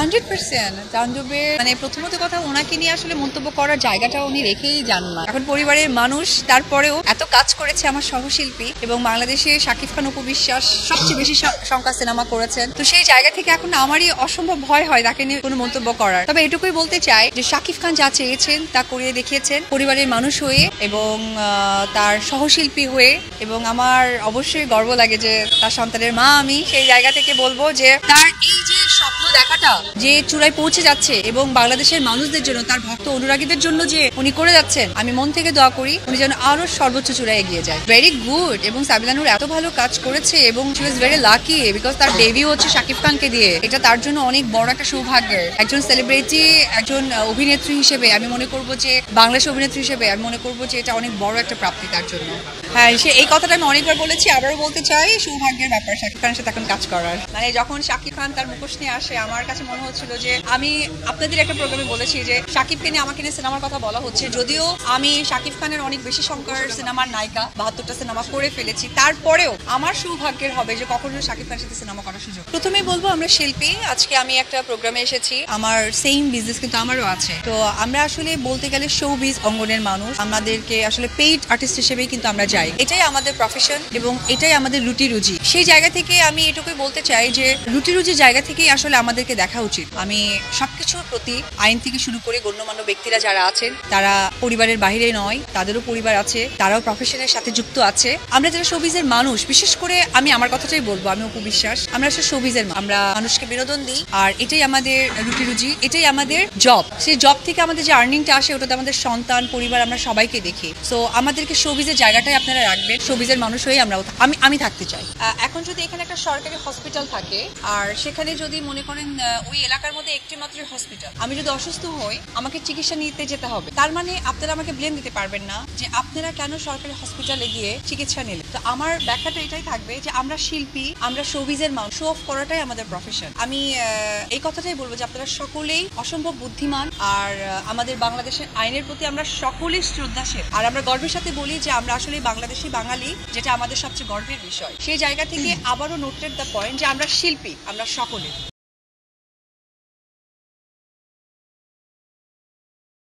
100% তাণ্ডবের মানে প্রথমত কথা ওনাকে নিয়ে আসলে মন্তব্য করার জায়গাটা উনি রেখেই যান না। এখন পরিবারের মানুষ তারপরেও এত কাজ করেছে আমার সহশিল্পী এবং বাংলাদেশে শাকিব খান অপু বিশ্বাস সবচেয়ে বেশি সংখ্যা সিনেমা করেছেন, তো সেই জায়গা থেকে এখন আমারই অসম্ভব ভয় হয় তাকে নিয়ে কোনো মন্তব্য করার। তবে এটুকুই বলতে চাই যে শাকিব খান যা চেয়েছেন তা করিয়ে দেখিয়েছেন পরিবারের মানুষ হয়ে এবং তার সহশিল্পী হয়ে, এবং আমার অবশ্যই গর্ব লাগে যে তার সন্তানের মা আমি। সেই জায়গা থেকে বলবো যে তার এই যে স্বপ্ন দেখাটা যে চূড়ায় পৌঁছে যাচ্ছে এবং বাংলাদেশের মানুষদের জন্য তার ভক্ত অনুরাগীদের জন্য যে উনি করে যাচ্ছেন, আমি মন থেকে দোয়া করি উনি যেন আরো সর্বোচ্চ চূড়ায় এগিয়ে যায়। Very good. এবং সাবিলা নূর এত ভালো কাজ করেছে এবং she was very lucky because তার ডেবিউ হচ্ছে শাকিব খানকে দিয়ে। এটা তার জন্য অনেক বড় একটা সৌভাগ্যের। একজন সেলিব্রিটি, একজন অভিনেত্রী হিসেবে আমি মনে করবো যে বাংলাদেশ অভিনেত্রী হিসেবে আমি মনে করবো যে এটা অনেক বড় একটা প্রাপ্তি তার জন্য। হ্যাঁ, সে এই কথাটা আমি অনেকবার বলেছি, আবারও বলতে চাই, সৌভাগ্যের ব্যাপার শাকিব খানের সাথে এখন কাজ করার। মানে যখন শাকিব খান তার মুখোশ নিয়ে আসে আমার কাছে মনে হচ্ছিল যে আমি আপনাদের একটা প্রোগ্রামে বলেছি যে শাকিবকে নিয়ে আমাকে নিয়ে সিনেমার কথা বলা হচ্ছে, যদিও আমি শাকিব খানের অনেক বেশি সংখ্যার সিনেমার নায়িকা 72টা সিনেমা করে ফেলেছি, তারপরেও আমার সৌভাগ্যের হবে যে কখনো শাকিব খানের সাথে সিনেমা করার সুযোগ। প্রথমেই বলবো আমরা শিল্পী, আজকে আমি একটা প্রোগ্রামে এসেছি, আমার সেম বিজনেস কিন্তু আমারও আছে। তো আমরা আসলে বলতে গেলে শোবিজ অঙ্গনের মানুষ, আমাদেরকে আসলে পেইড আর্টিস্ট হিসেবেই কিন্তু আমরা যাই, এটাই আমাদের প্রফেশন এবং এটাই আমাদের রুটি রুজি। সেই জায়গা থেকে আমি এটুকুই বলতে চাই যে রুটি রুজির জায়গা থেকেই আসলে আমাদেরকে দেখা উচিত। আমি সবকিছুর প্রতি, আইন থেকে শুরু করে গণ্যমান্য ব্যক্তিরা যারা আছেন তারা পরিবারের বাইরে নয়, তাদেরও পরিবার আছে, তারাও প্রফেশনের সাথে যুক্ত আছে। আমরা যারা শোবিজের মানুষ, বিশেষ করে আমি আমার কথাটাই বলবো, আমি অপু বিশ্বাস, আমরা আসলে শোবিজের, আমরা মানুষকে বিনোদন দিই আর এটাই আমাদের রুটি রুজি, এটাই আমাদের জব। সেই জব থেকে আমাদের যে আর্নিংটা আসে ওটাতে আমাদের সন্তান, পরিবার, আমরা সবাইকে দেখি। সো আমাদেরকে শোবিজের জায়গাটাই আপনারা রাখবেন, শোবিজের মানুষ হয়ে আমি থাকতে চাই। এখন যদি এখানে একটা সরকারি হসপিটাল থাকে আর সেখানে যদি মনে করেন ওই এলাকার মধ্যে একটি মাত্র হসপিটাল, আমি যদি অসুস্থ হই আমাকে চিকিৎসা নিতে যেতে হবে, তার মানে আপনারা আমাকে ব্লেম দিতে পারবেন না যে আপনারা কেন সরকারি হসপিটালে গিয়ে চিকিৎসা নিলেন। তো আমার ব্যাখ্যাটা এটাই থাকবে যে আমরা শিল্পী, আমরা শোবিজের মানুষ, শো অফ করাটাই আমাদের প্রফেশন। আমি এই কথাটাই বলবো যে আপনারা সকলেই অসম্ভব বুদ্ধিমান আর আমাদের বাংলাদেশের আইনের প্রতি আমরা সকলেই শ্রদ্ধাশীল, আর আমরা গর্বের সাথে বলি যে আমরা আসলে বাংলাদেশি বাঙালি, যেটা আমাদের সবচেয়ে গর্বের বিষয়। সেই জায়গা থেকে আবারও নোটেড দ্য পয়েন্ট যে আমরা শিল্পী, আমরা সকলে।